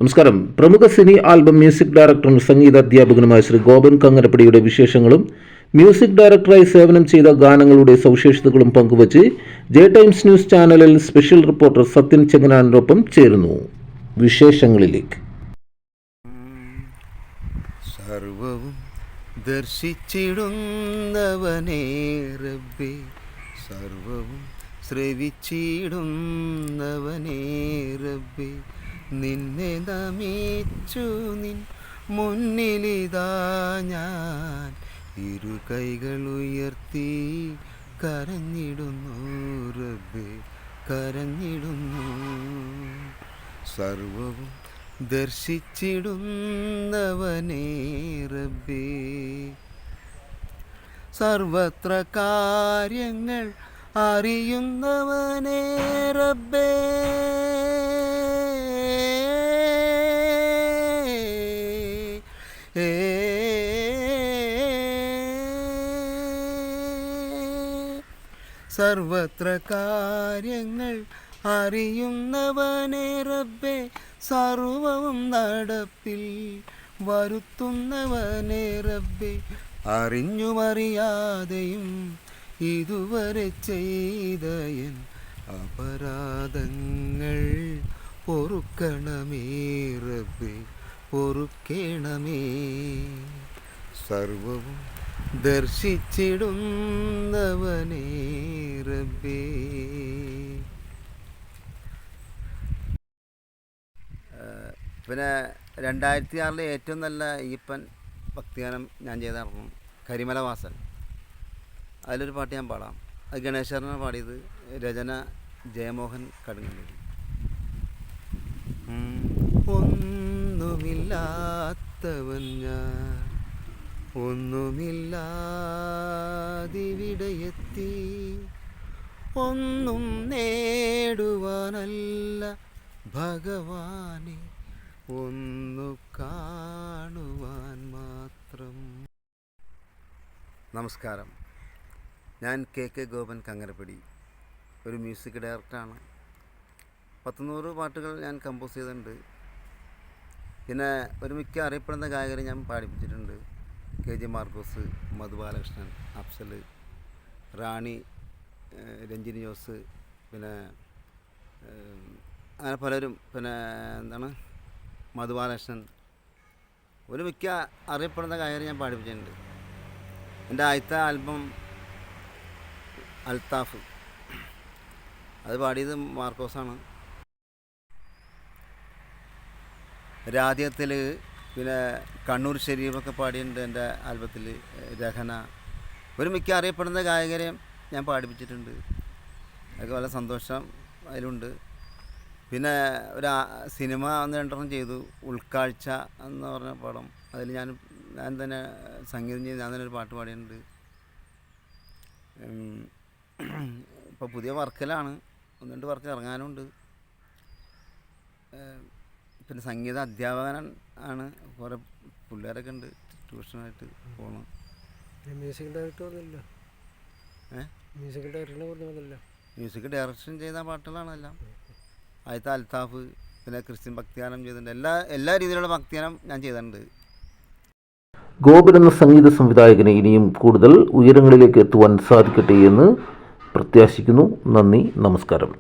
നമസ്കാരം. പ്രമുഖ Sini album music ഡയറക്ടറും സംഗീത അധ്യാപകനുമായ ശ്രീ ഗോപൻ കങ്ങരപ്പടിയുടെ വിശേഷങ്ങളും മ്യൂസിക് ഡയറക്ടറായി സേവനം ചെയ്ത ഗാനങ്ങളുടെ സവിശേഷതകളും പങ്കുവച്ച് ജെ ടൈംസ് ന്യൂസ് ചാനലിൽ സ്പെഷ്യൽ റിപ്പോർട്ടർ സത്യൻ ചെങ്ങനാനൊപ്പം ചേരുന്നു. വിശേഷങ്ങളിലേക്ക്. സർവവും ദർശിച്ചിടുന്നവനേ റബ്ബേ, സർവവും ശ്രവിച്ചിടുന്നവനേ റബ്ബേ, നിന്നെ നമിച്ചു നിൻ മുന്നിലിതാ ഞാൻ ഇരു കൈകൾ ഉയർത്തി കരഞ്ഞിടുന്നു റബ്ബേ, കരഞ്ഞിടുന്നു. സർവവും ദർശിച്ചിടുന്നവനേ റബ്ബേ, സർവത്ര കാര്യങ്ങൾ അറിയുന്നവനേ റബ്ബേ, സർവത്ര കാര്യങ്ങൾ അറിയുന്നവനേ റബ്ബേ, സർവവും നടപ്പിൽ വരുത്തുന്നവനേ റബ്ബേ, അറിഞ്ഞുമറിയാതെയും ഇതുവരെ ചെയ്ത എൻ അപരാധങ്ങൾ പൊറുക്കണമേ റബ്ബേ, പൊറുക്കേണമേ. സർവവും ദർശിച്ചിടുന്നവനേ റബ്ബേ. പിന്നെ 2006 ഏറ്റവും നല്ല അയ്യപ്പൻ ഭക്തിഗാനം ഞാൻ ചെയ്തായിരുന്നു കരിമല വാസൻ. അതിലൊരു പാട്ട് ഞാൻ പാടാം. അത് ഗണേശ്വരനാണ് പാടിയത്. രചന ജയമോഹൻ കടുങ്ങല്ലൂർ. ഒന്നുമില്ലാത്തവൻ ഞാൻ, ഒന്നുമില്ലാതിവിടെയെത്തി, ഒന്നും നേടുവാനല്ല ഭഗവാനെ, ഒന്നു കാണുവാൻ മാത്രം. നമസ്കാരം. ഞാൻ കെ ഗോപൻ കങ്ങരപ്പടി, ഒരു മ്യൂസിക് ഡയറക്ടറാണ്. 100 പാട്ടുകൾ ഞാൻ കമ്പോസ് ചെയ്തിട്ടുണ്ട്. പിന്നെ ഒരു മിക്ക അറിയപ്പെടുന്ന ഗായകരെ ഞാൻ പാടിപ്പിച്ചിട്ടുണ്ട്. KG മാർക്കോസ്, മധു ബാലകൃഷ്ണൻ, അഫ്സൽ, റാണി, രഞ്ജിനി ജോസ്, പിന്നെ അങ്ങനെ പലരും. പിന്നെ മധു ബാലകൃഷ്ണൻ, ഒരു മിക്ക അറിയപ്പെടുന്ന ഗായകരെ ഞാൻ പാടിപ്പിച്ചിട്ടുണ്ട്. എൻ്റെ ആദ്യത്തെ ആൽബം അൽത്താഫ്, അത് പാടിയത് മാർക്കോസാണ്. രാധ്യത്തിൽ പിന്നെ കണ്ണൂർ ഷെരീഫൊക്കെ പാടിയിട്ടുണ്ട് എൻ്റെ ആൽബത്തിൽ. രഹന, ഒരു മിക്ക അറിയപ്പെടുന്ന ഗായകരെയും ഞാൻ പാടിപ്പിച്ചിട്ടുണ്ട്. അതൊക്കെ വളരെ സന്തോഷം അതിലുണ്ട്. പിന്നെ ഒരു സിനിമ 1-2 ചെയ്തു. ഉൾക്കാഴ്ച എന്ന് പറഞ്ഞ പടം, അതിൽ ഞാൻ തന്നെ സംഗീതം ചെയ്ത് ഞാൻ തന്നെ ഒരു പാട്ട് പാടിയിട്ടുണ്ട്. ഇപ്പോൾ പുതിയ വർക്കിലാണ്, 1-2 വർക്ക് ഇറങ്ങാനുണ്ട്. പിന്നെ സംഗീത അധ്യാപകൻ ആണ്. കുറേ പിള്ളേരൊക്കെ ഉണ്ട്, ട്യൂഷനായിട്ട് പോകണം. മ്യൂസിക് ഡയറക്ടർ മ്യൂസിക് ഡയറക്ഷൻ ചെയ്ത പാട്ടുകളാണെല്ലാം. ആദ്യത്തെ അൽത്താഫ്, പിന്നെ ക്രിസ്ത്യൻ ഭക്തിഗാനം ചെയ്തിട്ടുണ്ട്. എല്ലാ രീതിയിലുള്ള ഭക്തിഗാനം ഞാൻ ചെയ്തിട്ടുണ്ട്. ഗോപൻ എന്ന സംഗീത സംവിധായകന് ഇനിയും കൂടുതൽ ഉയരങ്ങളിലേക്ക് എത്തുവാൻ സാധിക്കട്ടെ എന്ന് പ്രത്യാശിക്കുന്നു. നന്ദി, നമസ്കാരം.